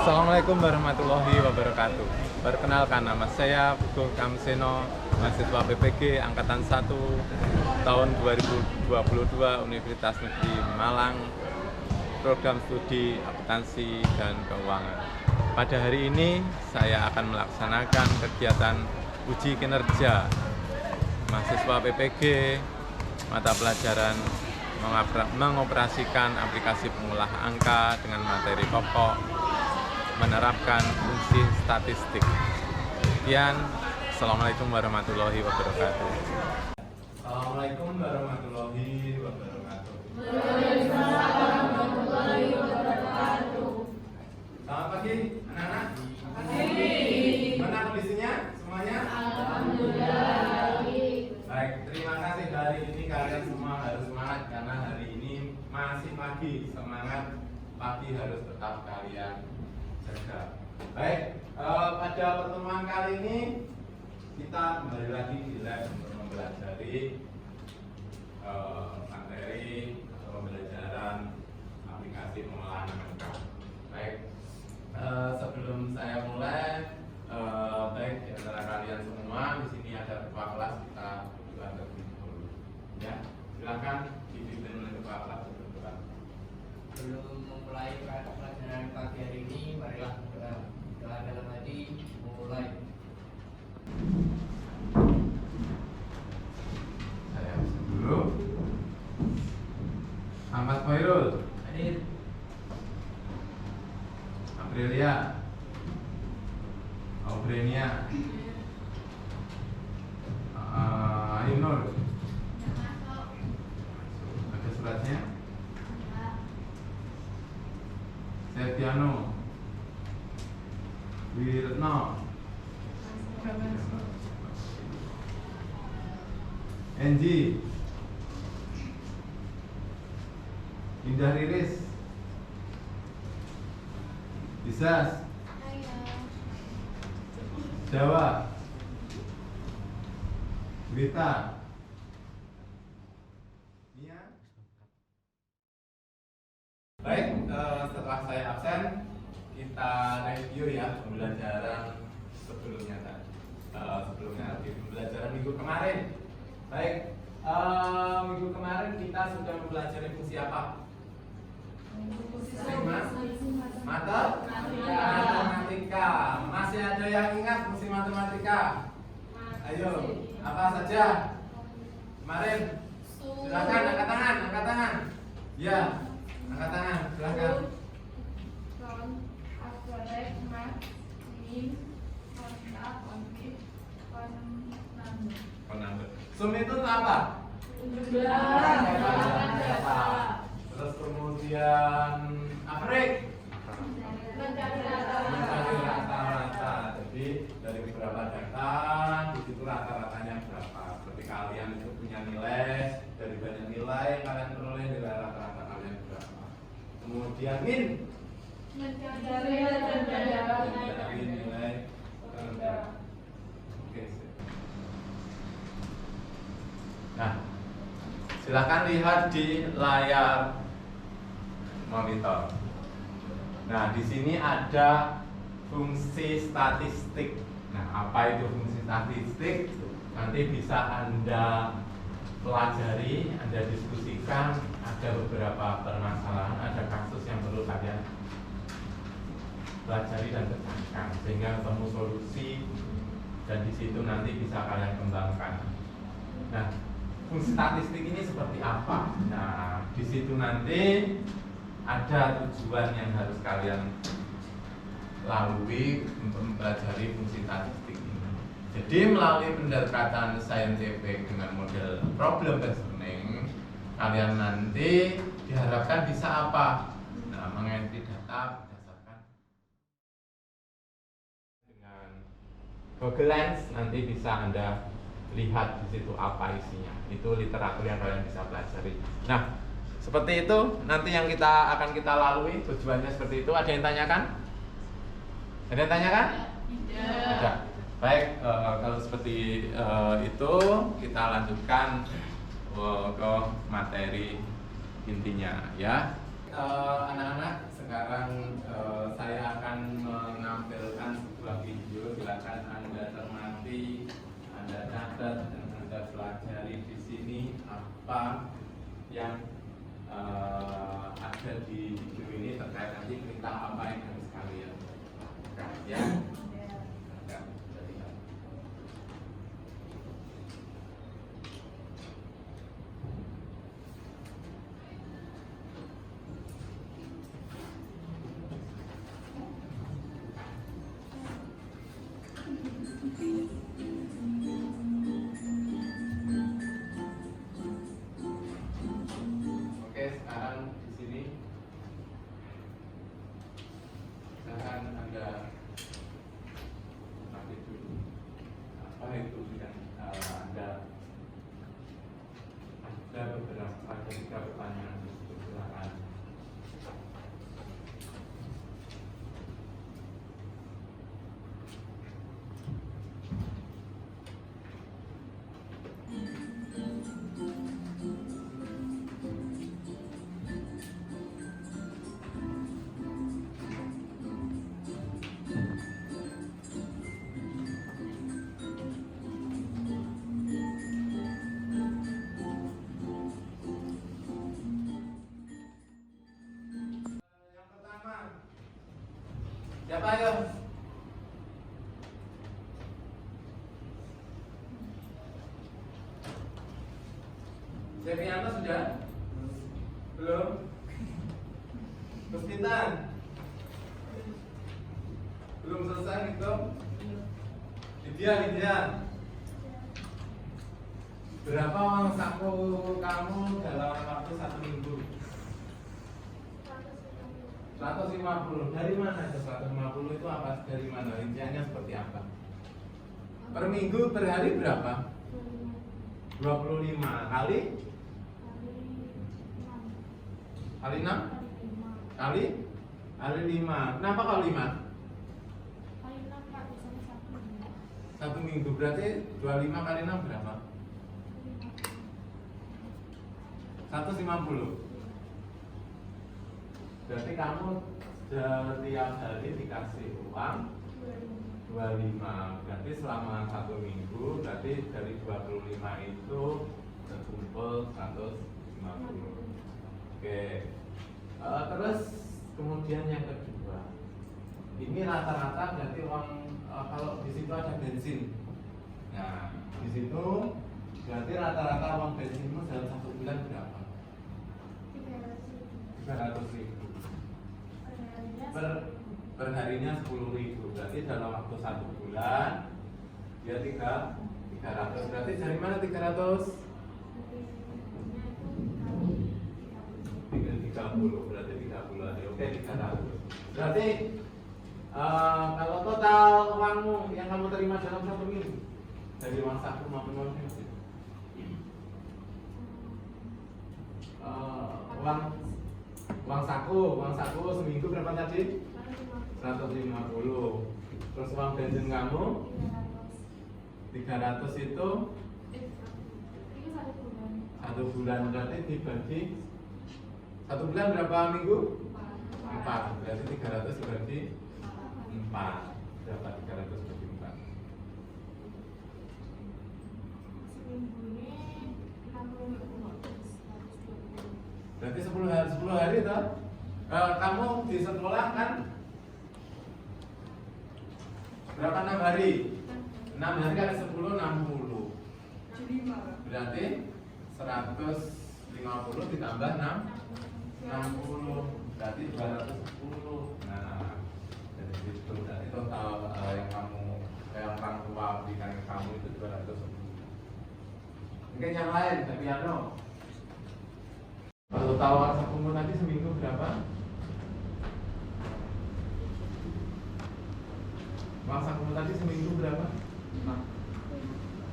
Assalamualaikum warahmatullahi wabarakatuh. Perkenalkan, nama saya Puguh Kamseno, mahasiswa PPG Angkatan 1 tahun 2022 Universitas Negeri Malang, program studi akuntansi dan keuangan. Pada hari ini saya akan melaksanakan kegiatan uji kinerja mahasiswa PPG mata pelajaran mengoperasikan aplikasi pengolah angka dengan materi pokok menerapkan fungsi statistik. Sekian, Assalamualaikum warahmatullahi wabarakatuh. Assalamualaikum warahmatullahi wabarakatuh. Waalaikumsalam warahmatullahi wabarakatuh. Selamat pagi, anak-anak. Pagi. Mana kondisinya semuanya? Alhamdulillah. Baik, terima kasih. Hari ini kalian semua harus semangat karena hari ini masih pagi. Semangat pagi harus tetap kalian jaga. Baik, pada pertemuan kali ini kita kembali lagi di lab untuk mempelajari materi atau pembelajaran aplikasi pengolahan angka. Baik, sebelum saya mulai, baik di antara kalian semua di sini ada ketua kelas, kita juga terlebih dahulu. Ya, silakan dipimpin oleh ketua kelas. Sebelum memulai pelajaran pagi hari ini, marilah berdoa. Doa dalam hati memulai. Saya absen dulu. Ahmad Khairul, Hadir. Aprilia, Aubrenia, Ainur. Ada suratnya? Septiano, Wiretno, Enji, Indah Riris, Isas, Jawa, Wita, Nia. Baik, setelah saya absen, kita review ya pembelajaran sebelumnya tadi. Sebelumnya di pembelajaran minggu kemarin. Baik, minggu kemarin kita sudah mempelajari fungsi apa? Matematika. Masih ada yang ingat fungsi matematika? Ayo, apa saja? Kemarin, silakan angkat tangan, angkat tangan. Ya, angkat tangan, silakan. Sum itu apa? Terus kemudian afrik mencari rata-rata. Jadi dari beberapa data, di situ rata-ratanya berapa. Seperti kalian itu punya nilai, dari banyak nilai kalian peroleh nilai rata-rata kalian berapa. Kemudian mencari nilai rendah. Oke. Nah, silakan lihat di layar monitor. Nah, di sini ada fungsi statistik. Nah, apa itu fungsi statistik? Nanti bisa Anda pelajari, Anda diskusikan. Ada beberapa permasalahan, ada kasus yang perlu kalian pelajari dan tekankan sehingga ketemu solusi, dan di situ nanti bisa kalian kembangkan. Nah, fungsi statistik ini seperti apa? Nah, di situ nanti ada tujuan yang harus kalian lalui untuk mempelajari fungsi statistik ini. Jadi melalui pendekatan saintifik dengan model problem reasoning, kalian nanti diharapkan bisa apa? Nah, mengedit data berdasarkan dengan Google Lens, nanti bisa Anda lihat di situ apa isinya. Itu literatur yang kalian bisa pelajari. Nah, seperti itu nanti yang akan kita lalui, tujuannya seperti itu. Ada yang tanyakan? Ada yang tanyakan? Tidak. Baik, kalau seperti itu kita lanjutkan ke materi intinya ya. Anak-anak, sekarang saya akan apa yang ada di video ini terkait nanti perintah apa yang harus kalian lakukan ya. Ya, jadi, oke, sekarang di sini akan ada nanti dulu apa itu yang ada beberapa tiga pertanyaan di situ, silakan. Yang pertama, siapa ayo? Seviano sudah? Belum? Puspitan? Belum selesai gitu? Lydia. Berapa uang saku kamu dalam waktu 1 minggu? 150. Dari mana itu 150 itu apa? Dari mana? Rinciannya seperti apa? Per minggu, per hari berapa? 25 kali 6 kali 5. Kenapa kalau 5? 1 minggu berarti 25 kali 6 berapa? 150. Berarti kamu setiap hari dikasih uang 25. Berarti selama 1 minggu, berarti dari 25 itu terkumpul 150. Oke. Terus kemudian yang kedua, ini rata-rata berarti uang kalau di situ ada bensin. Nah, di situ berarti rata-rata uang bensinmu dalam 1 bulan berapa? 300.000. Per harinya 10.000. Berarti dalam waktu 1 bulan dia 300. Berarti dari mana 300? 30. Berarti 30 aja. Oke, 300. Berarti kalau total uangmu yang kamu terima dalam 1 minggu dari uang saku maupun uang bensin, uang saku seminggu berapa tadi? 150. Terus uang bensin kamu 300 itu 1 bulan. Berarti dibagi 1 bulan berapa minggu? 4. Berarti 300 dibagi 4. Berapa 300 bagi 4? Berarti 10 hari toh? Kamu di sekolah kan berapa 6 hari? 6 hari kali 10 60. Berarti 150 ditambah 60. Berarti 210. Nah, dari situ berarti total yang orang tua berikan ke kamu itu 210. Mungkin yang lain, tapi kalau tahu uang sakumu nanti seminggu berapa? Uang sakumu tadi seminggu berapa?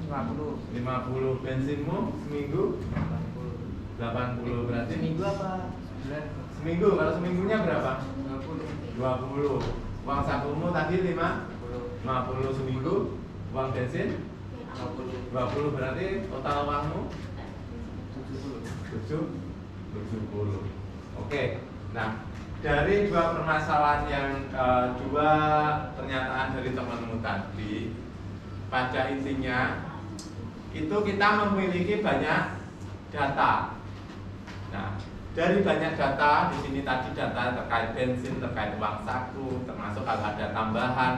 50. Bensinmu seminggu 80. Berarti Seminggu apa? seminggu. Kalau seminggunya berapa? 20. Uang sakumu tadi 50 seminggu. Uang bensin 20. Berarti total uangmu 70. Oke. Nah, dari dua permasalahan yang dua pernyataan dari temanmu tadi, pada intinya itu kita memiliki banyak data. Nah, dari banyak data di sini tadi data terkait bensin, terkait uang saku, termasuk kalau ada tambahan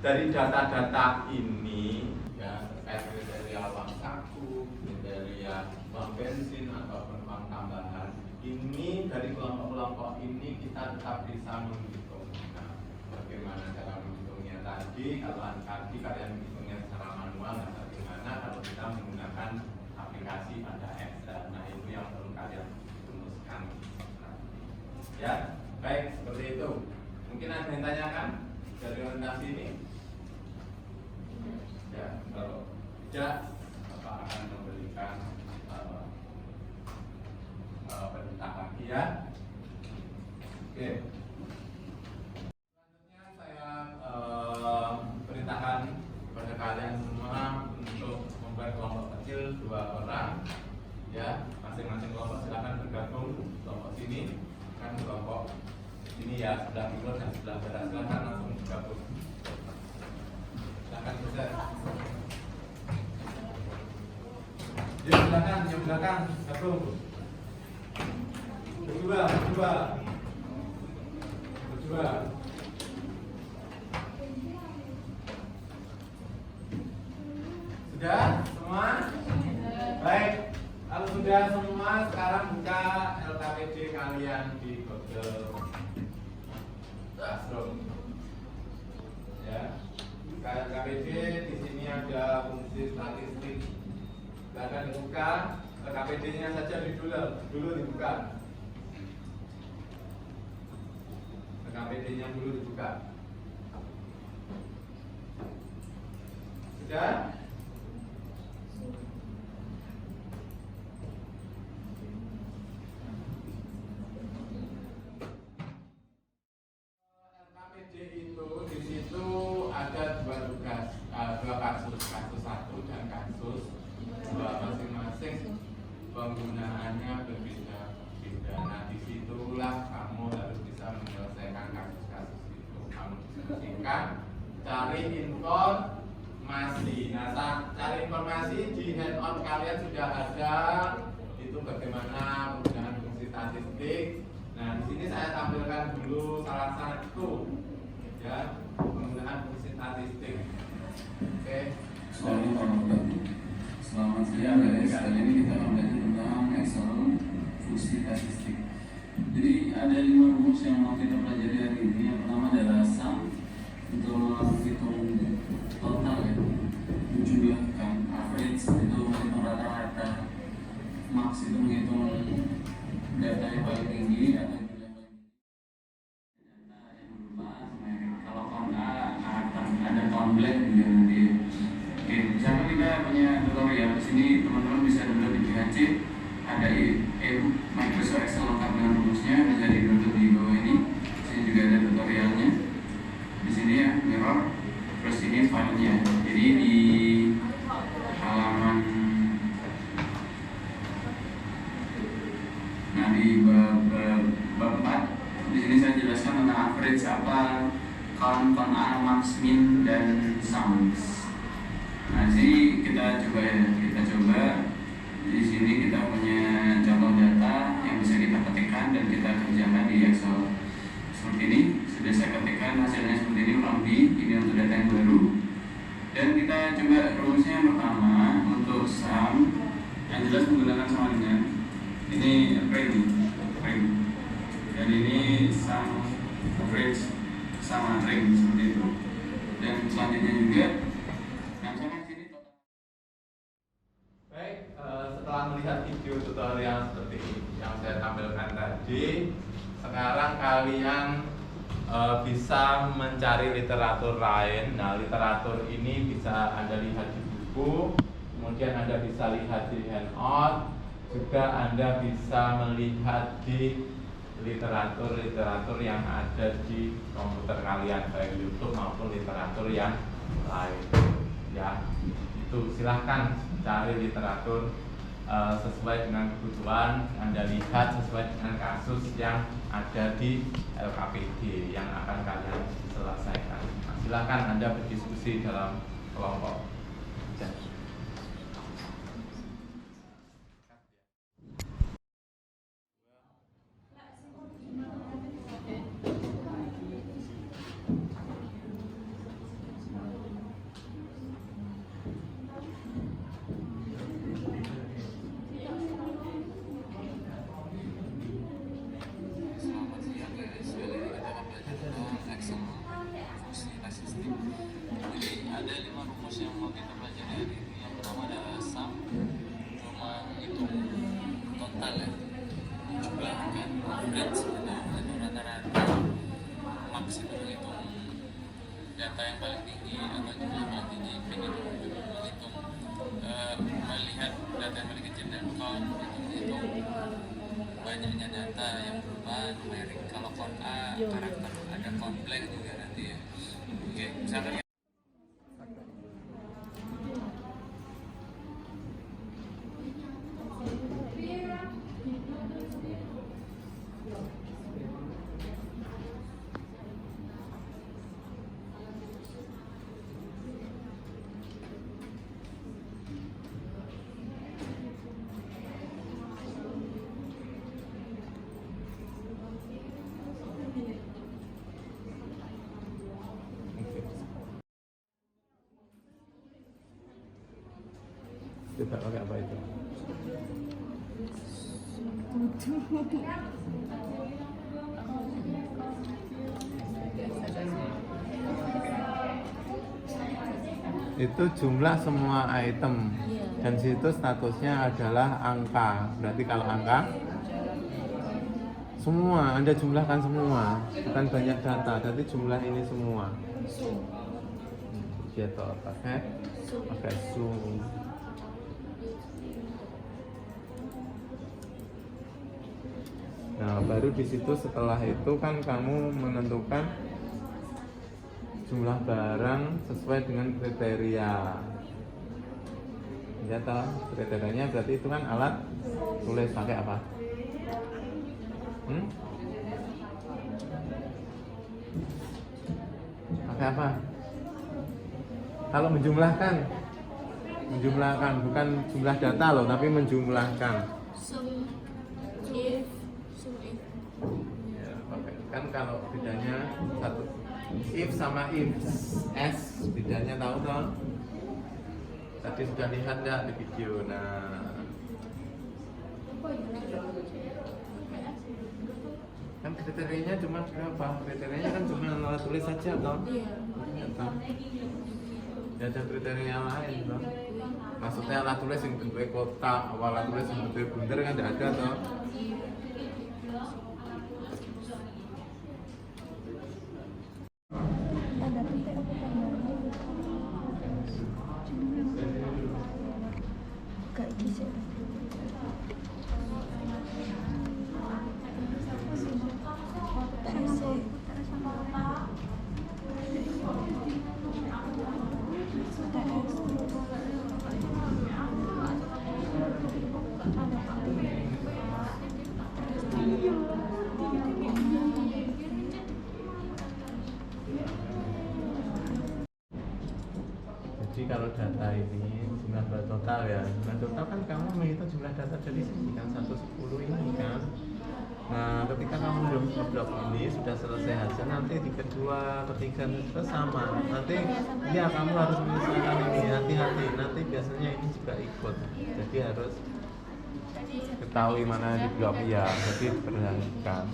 dari data-data ini ya terkait kriteria uang saku, kriteria uang bensin ataupun uang tambahan. Ini dari kelompok-kelompok ini kita tetap bisa menghitung. Nah, bagaimana cara menghitungnya tadi? Kalau tadi kalian menghitungnya secara manual, nah bagaimana kalau kita menggunakan aplikasi pada Excel? Nah, itu yang perlu kalian rumuskan. Ya, baik seperti itu. Mungkin ada yang tanyakan dari orientasi ini? Ya, kalau tidak, Bapak akan memberikan perintah lagi ya. Oke. Selanjutnya saya perintahkan kepada kalian semua untuk membuat kelompok kecil 2 orang. Ya, masing-masing kelompok silakan bergabung. Kelompok sini kan kelompok ini ya, sebelah timur dan sebelah barat, silakan langsung bergabung. Silakan Ustaz. Yuk silakan, yang belakang gabung. Berdua. Sudah semua? Baik. Kalau sudah semua, sekarang buka LKPD kalian di Google Classroom. Ya. Buka LKPD, di sini ada fungsi statistik. Silakan dibuka. LKPD-nya saja dulu dibuka. LKPD-nya dulu dibuka. Sudah? LKPD itu di situ ada 2 tugas, 2 kasus 1 dan kasus 2, masing-masing penggunaannya berbeda-beda. Nah, disitulah kamu harus bisa menyelesaikan kasus-kasus itu. Kamu diskusikan, cari informasi. Nah, cari informasi di handout kalian sudah ada. Itu bagaimana penggunaan fungsi statistik. Nah, di sini saya tampilkan dulu salah satu ya penggunaan fungsi statistik. Oke. Selamat siang guys, kali ini kita akan belajar tentang Excel fungsi statistik. Jadi ada 5 rumus yang mau kita pelajari hari ini. Yang pertama adalah sum untuk menghitung total ya, menjumlahkan. Average itu menghitung rata-rata. Max itu menghitung data yang paling tinggi atau jumlah yang paling tinggi. Data yang luas, kalau count A akan ada count blank juga nanti. Oke, misalnya kita punya tutorial di sini, teman-teman bisa download di PHC, ada Microsoft Excel lengkap dengan rumusnya, bisa di-download di bawah ini. Di sini juga ada tutorialnya. Di sini ya, mirror, terus ini filenya. Jadi di halaman, nah di bab 4, di sini saya jelaskan tentang average apa, count A, max, min, dan sums. Nah, sini kita coba ya, di sini kita punya contoh data yang bisa kita ketikkan dan kita kerjakan di Excel seperti ini. Sudah saya ketikkan hasilnya seperti ini, kurang lebih ini untuk data yang baru. Dan kita coba rumusnya yang pertama untuk sum, yang jelas menggunakan sama dengan ini ring, dan ini sum average sama ring seperti itu. Dan selanjutnya juga setelah melihat video tutorial seperti yang saya tampilkan tadi, sekarang kalian bisa mencari literatur lain. Nah, literatur ini bisa Anda lihat di buku, kemudian Anda bisa lihat di handout, juga Anda bisa melihat di literatur yang ada di komputer kalian, baik YouTube maupun literatur yang lain. Ya, itu silahkan cari literatur sesuai dengan kebutuhan Anda, lihat sesuai dengan kasus yang ada di LKPD yang akan kalian selesaikan. Nah, silakan Anda berdiskusi dalam kelompok. fungsi statistik. Jadi ada 5 rumus yang mau kita pelajari hari ini. Yang pertama adalah sum, untuk menghitung total ya, jumlah kan, average atau rata-rata, max itu menghitung data yang paling tinggi atau jumlah yang paling tinggi, min itu menghitung melihat data yang paling kecil, dan count itu menghitung banyaknya data yang berupa numerik. Kalau count A, karakter, ada count blank juga nanti ya. Oke, misalkan ya. Coba pakai apa itu? Itu jumlah semua item dan situ statusnya adalah angka. Berarti kalau angka semua Anda jumlahkan semua, bukan banyak data. Jadi jumlah ini semua. Gitu, pakai sum. Nah, baru di situ setelah itu kan kamu menentukan jumlah barang sesuai dengan kriteria. Ya toh, kriterianya berarti itu kan alat tulis pakai apa? Pakai apa? Kalau menjumlahkan bukan jumlah data loh, tapi menjumlahkan. Ya, kan kalau bedanya satu if sama if s, bedanya tahu toh? Tadi sudah lihat nggak di video? Nah, kan kriterianya cuma berapa? Kriterianya kan cuma alat tulis saja toh? Iya. Tidak ada kriteria lain toh? Maksudnya alat tulis yang bentuknya kotak, alat tulis yang bentuknya bundar kan tidak ada toh? Jadi kalau data ini jumlah total ya, jumlah total kan kamu menghitung jumlah data dari sini kan 110 ini kan. Nah, ketika kamu ngeblok ini sudah selesai hasil, nanti di kedua, ketiga itu sama. Nanti ya kamu harus menyesuaikan ini, hati-hati. Nanti biasanya ini juga ikut. Jadi harus ketahui mana di blok ya. Jadi perhatikan.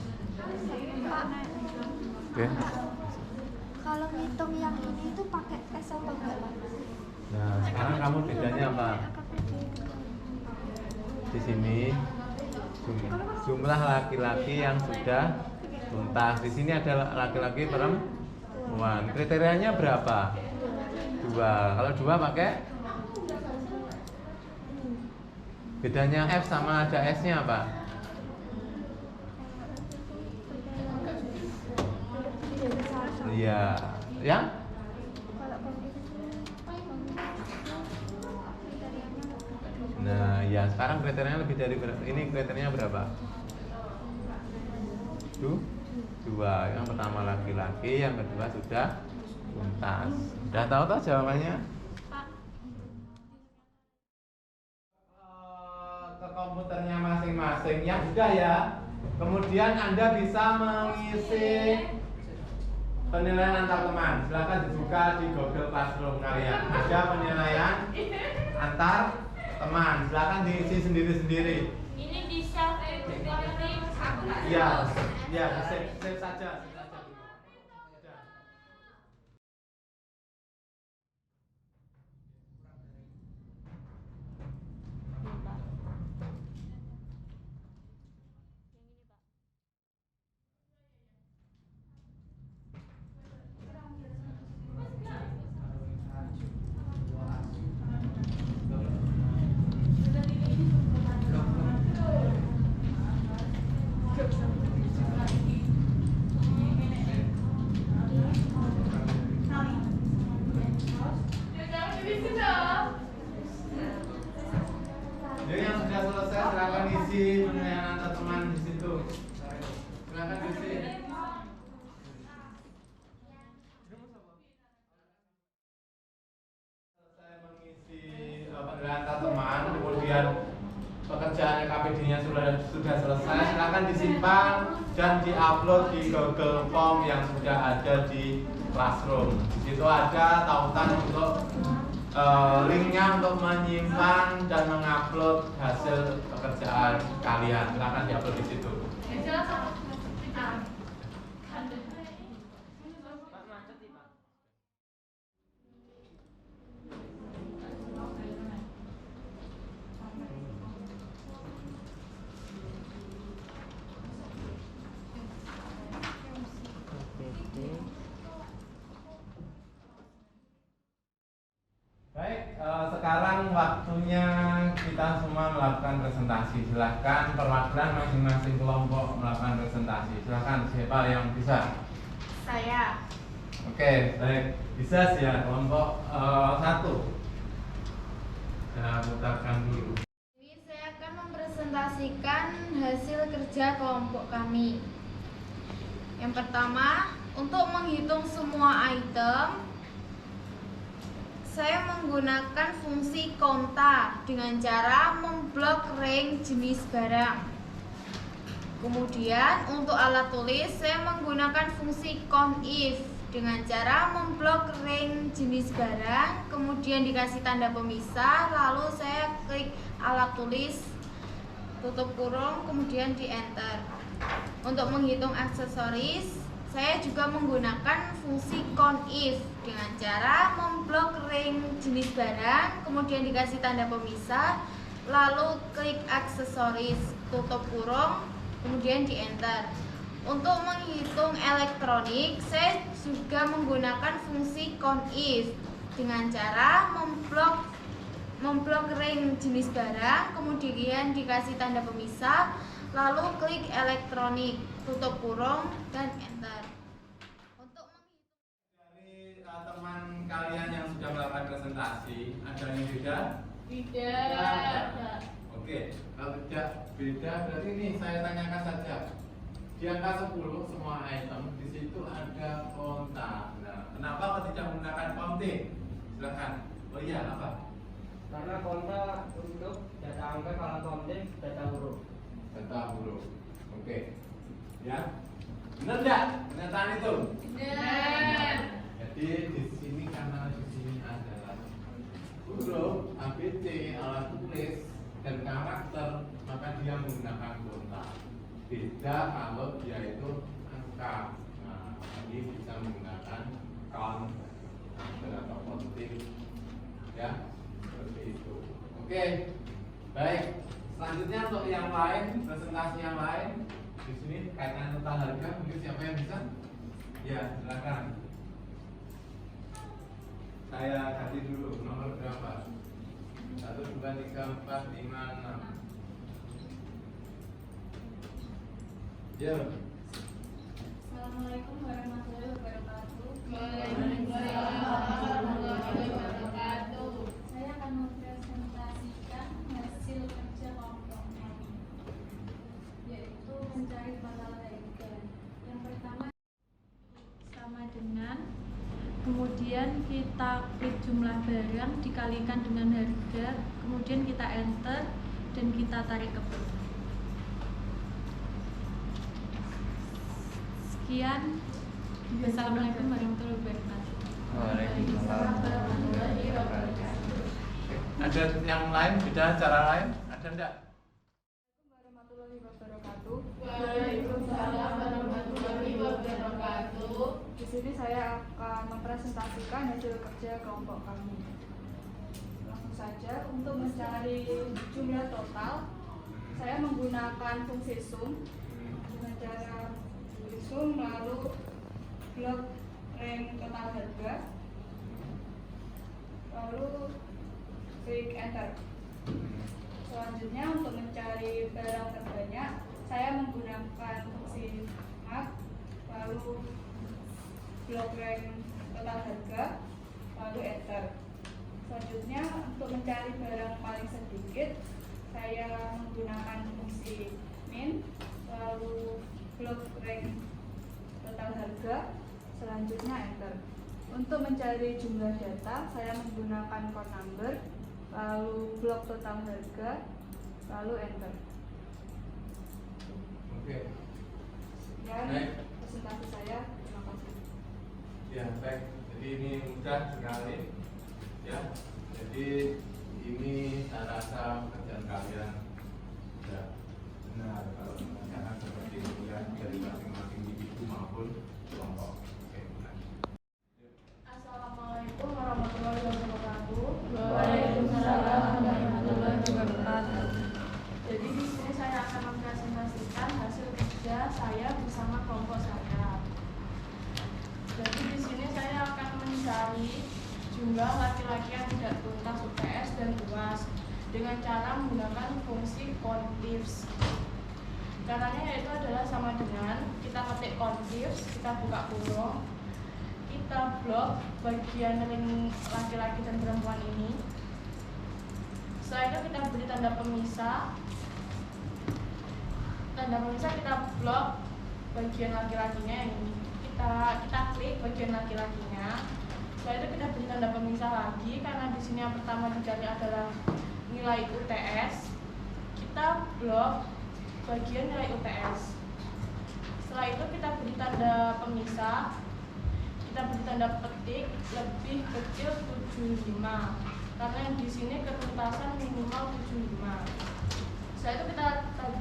Oke. Kalau ngitung yang ini itu pakai S atau enggak? Nah, sekarang kamu bedanya apa? Di sini jumlah laki-laki yang sudah tuntas. Di sini ada laki-laki perempuan. Kriterianya berapa? 2. Kalau 2 pakai? Bedanya F sama ada S-nya apa? Iya, ya? Nah, ya sekarang kriterianya lebih dari ini kriterianya berapa? 2. Yang pertama laki-laki, yang kedua sudah tuntas. Udah tahu toh jawabannya? Ke komputernya masing-masing yang sudah ya. Kemudian Anda bisa mengisi penilaian antar teman. Silakan dibuka di Google Classroom kalian. Ada penilaian antar teman. Silakan diisi sendiri-sendiri. Ini bisa Iya, ya, save saja. dan diupload di Google Form yang sudah ada di Classroom. Di situ ada tautan untuk linknya untuk menyimpan dan mengupload hasil pekerjaan kalian. Silahkan diupload di situ. Baik, sekarang waktunya kita semua melakukan presentasi. Silahkan perwakilan masing-masing kelompok melakukan presentasi. Silahkan, siapa yang bisa? Saya. Oke, baik. Bisa sih ya, kelompok 1. Saya putarkan dulu. Ini saya akan mempresentasikan hasil kerja kelompok kami. Yang pertama, untuk menghitung semua item, saya menggunakan fungsi konta dengan cara memblok rank jenis barang. Kemudian untuk alat tulis saya menggunakan fungsi conif dengan cara memblok rank jenis barang, kemudian dikasih tanda pemisah, lalu saya klik alat tulis, tutup kurung, kemudian di enter. Untuk menghitung aksesoris, saya juga menggunakan fungsi conif dengan cara memblok rank jenis barang, kemudian dikasih tanda pemisah, lalu klik aksesoris, tutup kurung, kemudian di enter. Untuk menghitung elektronik, saya juga menggunakan fungsi conif dengan cara memblok rank jenis barang, kemudian dikasih tanda pemisah, lalu klik elektronik, tutup kurung, dan enter. Untuk menghitung Dari teman kalian yang sudah melakukan presentasi, ada yang beda? Tidak. Oke, kalau tidak beda berarti ini saya tanyakan saja. Di angka 10 semua item di situ ada konta. Nah, kenapa kok tidak menggunakan counting? Silakan. Oh iya, apa? Karena konta untuk data angka, kalau konten data huruf. Data huruf. Oke. Ya. Benar enggak pernyataan itu? Tidak. Jadi di sini karena di sini adalah huruf ABC, alat tulis dan karakter, maka dia menggunakan konta. Beda kalau dia itu angka. Nah, ini bisa menggunakan count atau counting. Ya, seperti itu. Oke. Baik. Selanjutnya untuk yang lain, presentasi yang lain. Di sini kaitan total harga, mungkin siapa yang bisa? Ya, silakan. Saya kasih dulu nomor berapa? 1, 2, 3, 4, 5, 6. Yo. Assalamualaikum warahmatullahi wabarakatuh. Waalaikumsalam warahmatullahi wabarakatuh. Saya akan mempresentasikan hasil kerja kelompok kami, yaitu mencari total harga. Yang pertama sama dengan, kemudian kita klik jumlah barang dikalikan dengan harga, kemudian kita enter dan kita tarik ke bawah. Sekian. Wassalamualaikum warahmatullahi wabarakatuh. Waalaikumsalam warahmatullahi wabarakatuh. Ada yang lain, beda cara lain? Ada enggak? Warahmatullahi wabarakatuh. Waalaikumsalam warahmatullahi wabarakatuh. Di sini saya akan mempresentasikan hasil kerja kelompok kami. Langsung saja, untuk mencari jumlah total, saya menggunakan fungsi sum dengan cara sum lalu blok rank total harga, lalu klik enter. Selanjutnya untuk mencari barang terbanyak, saya menggunakan fungsi map, lalu blok rank total harga, lalu enter. Selanjutnya untuk mencari barang paling sedikit, saya menggunakan fungsi min, lalu blok rank total harga, selanjutnya enter. Untuk mencari jumlah data, saya menggunakan code number, lalu blok total harga, lalu enter. Oke. menyampaikan Baik. presentasi saya. Terima kasih. Ya, baik. Jadi ini mudah sekali. Ya. Jadi ini saya rasa pekerjaan kalian sudah benar kalau mengerjakan seperti itu ya dari masing-masing individu maupun kelompok. Oke, benar. Assalamualaikum warahmatullahi wabarakatuh. Waalaikumsalam warahmatullahi wabarakatuh. Jadi di sini saya akan mempresentasikan hasil kerja saya bersama kelompok saya. Jadi di sini saya akan mencari jumlah laki-laki yang tidak tuntas UTS dan UAS dengan cara menggunakan fungsi contifs. Caranya yaitu adalah sama dengan kita ketik contifs, kita buka kurung, kita blok bagian ring laki-laki dan perempuan ini. Setelah itu kita beri tanda pemisah. Tanda pemisah kita blok bagian laki-lakinya yang ini. Kita klik bagian laki-lakinya. Setelah itu kita beri tanda pemisah lagi karena di sini yang pertama dicari adalah nilai UTS. Kita blok bagian nilai UTS. Setelah itu kita beri tanda pemisah. Kita beri tanda petik lebih kecil 75 karena yang di sini ketuntasan minimal 75. Setelah itu kita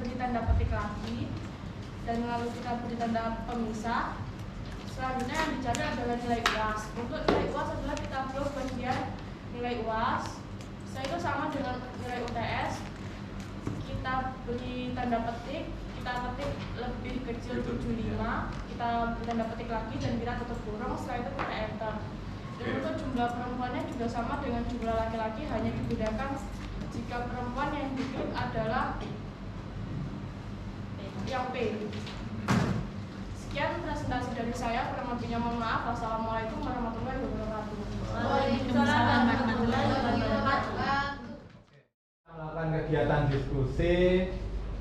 beri tanda petik lagi dan lalu kita beri tanda pemisah. Selanjutnya yang dicari adalah nilai UAS. Untuk nilai UAS adalah kita blok bagian nilai UAS. Setelah itu sama dengan nilai UTS. Kita beri tanda petik, kita ketik lebih kecil 75. Kita beri tanda petik lagi dan kita tutup kurung. Setelah itu kita enter. Dan untuk jumlah perempuannya juga sama dengan jumlah laki-laki, hanya dibedakan jika perempuan yang diklik adalah yang P. Sekian presentasi dari saya, kurang lebihnya mohon maaf. Wassalamualaikum warahmatullahi wabarakatuh. Waalaikumsalam warahmatullahi wabarakatuh. Melakukan kegiatan diskusi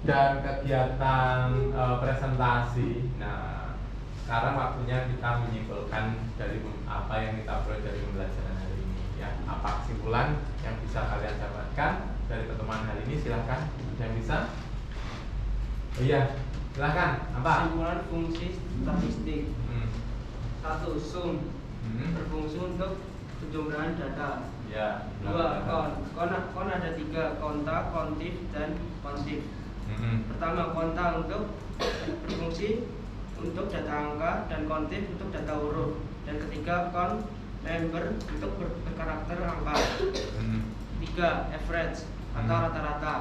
dan kegiatan presentasi. Nah, sekarang waktunya kita menyimpulkan dari apa yang kita peroleh dari pembelajaran hari ini. Ya, apa kesimpulan yang bisa kalian dapatkan dari pertemuan hari ini? Silahkan, yang bisa. Oh iya, silahkan. Apa? Kesimpulan fungsi statistik. 1. Sum berfungsi untuk penjumlahan data. Ya. 2. Kon ada 3, konta, kontif, dan kontif. Pertama, konta untuk berfungsi untuk data angka dan kontif untuk data huruf. Dan ketiga, kon member untuk berkarakter angka. 3. Average atau rata-rata.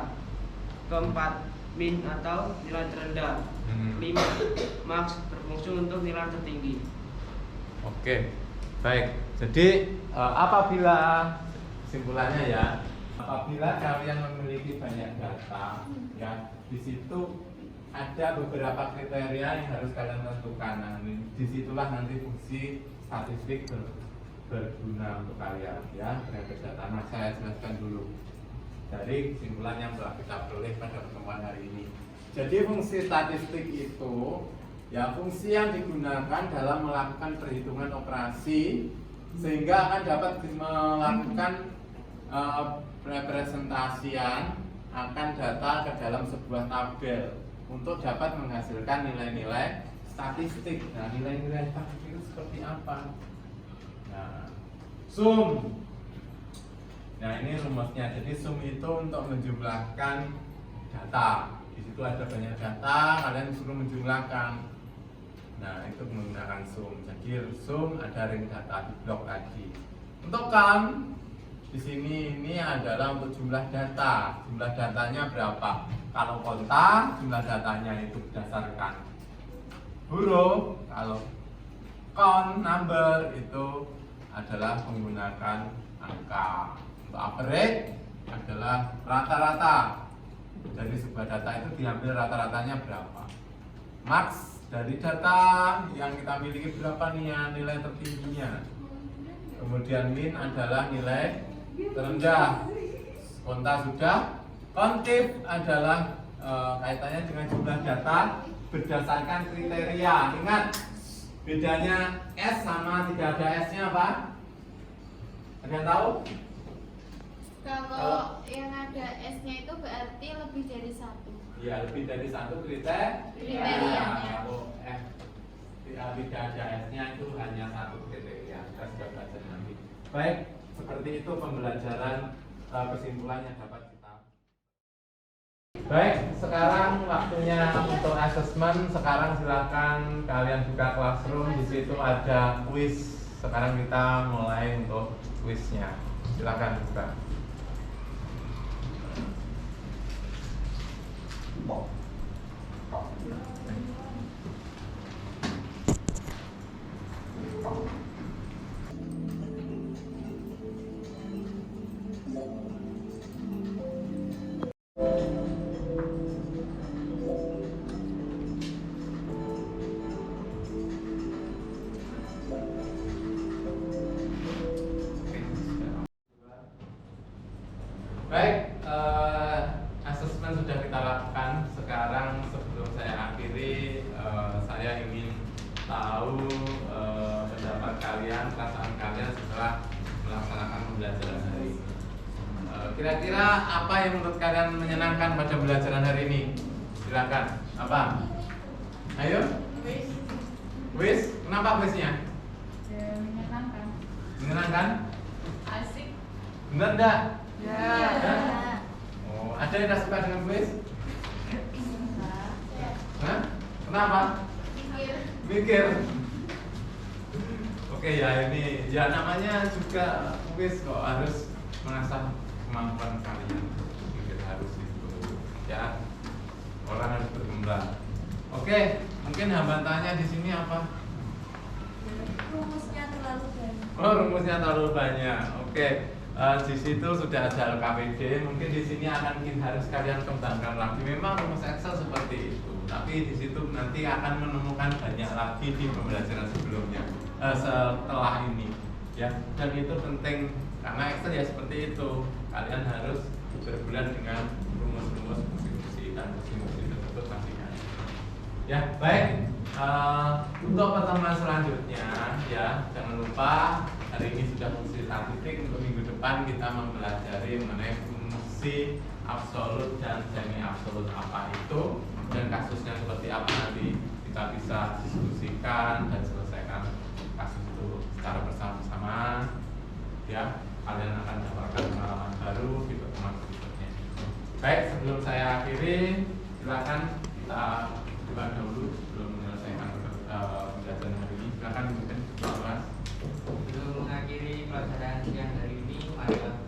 Keempat, min atau nilai terendah. 5. Max berfungsi untuk nilai tertinggi. Oke, baik. Jadi apabila kesimpulannya ya, apabila kalian memiliki banyak data, ya di situ ada beberapa kriteria yang harus kalian tentukan. Nah, disitulah nanti fungsi statistik berguna untuk kalian, ya. Terhadap data. Nah, saya jelaskan dulu dari kesimpulan yang telah kita peroleh pada pertemuan hari ini. Jadi fungsi statistik itu ya fungsi yang digunakan dalam melakukan perhitungan operasi sehingga akan dapat melakukan representasian akan data ke dalam sebuah tabel untuk dapat menghasilkan nilai-nilai statistik. Nah, nilai-nilai statistik itu seperti apa? Nah, sum. Nah, ini rumusnya. Jadi sum itu untuk menjumlahkan data. Di situ ada banyak data, kalian disuruh menjumlahkan. Nah, itu menggunakan sum. Jadi sum ada ring data di blok tadi. Untuk count di sini ini adalah untuk jumlah data. Jumlah datanya berapa? Kalau konta, jumlah datanya itu berdasarkan huruf. Kalau count number itu adalah menggunakan angka. Untuk average adalah rata-rata. Dari sebuah data itu diambil rata-ratanya berapa. Max dari data yang kita miliki berapa nih ya nilai tertingginya. Kemudian min adalah nilai terendah. Konta sudah. Kontif adalah kaitannya dengan jumlah data berdasarkan kriteria. Ingat bedanya S sama tidak ada S-nya apa? Ada yang tahu? Kalau yang ada S-nya itu berarti lebih dari 1. Ya, lebih dari satu kriteria. Kalau tidak ada S-nya itu hanya satu kriteria. Kita sudah belajar nanti. Baik, seperti itu pembelajaran kesimpulannya dapat kita. Baik, sekarang waktunya untuk assessment. Sekarang silakan kalian buka classroom. Di situ ada quiz. Sekarang kita mulai untuk quiznya. Silakan buka. Baik, asesmen sudah kita lakukan. Sekarang sebelum saya akhiri, saya ingin tahu pendapat kalian, perasaan kalian setelah melaksanakan pembelajaran hari ini. Kira-kira apa yang menurut kalian menyenangkan pada pembelajaran hari ini? Silakan. Apa? Ayo. Quiz. Kenapa quiznya? Menyenangkan. Menyenangkan? Asik. Benar enggak? Ya. Oh, ada yang tidak suka dengan quiz? Hah? Kenapa? Mikir. Oke ya, ini ya namanya juga quiz kok, harus mengasah kemampuan kalian. Mikir harus itu ya. Orang harus berkembang. Oke, mungkin hambatannya di sini apa? Rumusnya terlalu banyak. Oh, rumusnya terlalu banyak. Oke. Di situ sudah ada LKPD, mungkin di sini akan harus kalian kembangkan lagi. Memang rumus Excel seperti itu, tapi di situ nanti akan menemukan banyak lagi di pembelajaran sebelumnya, setelah ini, ya. Dan itu penting karena Excel ya seperti itu. Kalian harus berbulan dengan rumus-rumus fungsi-fungsi dan fungsi-fungsi tersebut masing-masing. Ya, baik. Untuk pertemuan selanjutnya, ya jangan lupa hari ini sudah fungsi statistik. Untuk minggu depan kita mempelajari mengenai fungsi absolut dan semi absolut apa itu dan kasusnya seperti apa. Nanti kita bisa diskusikan dan selesaikan kasus itu secara bersama-sama. Ya, kalian akan mendapatkan pengalaman baru di pertemuan berikutnya. Baik, sebelum saya akhiri, silakan kita buka dulu sebelum menyelesaikan pembelajaran hari ini. Silakan mungkin Mas. Untuk mengakhiri pelajaran siang hari ini, marilah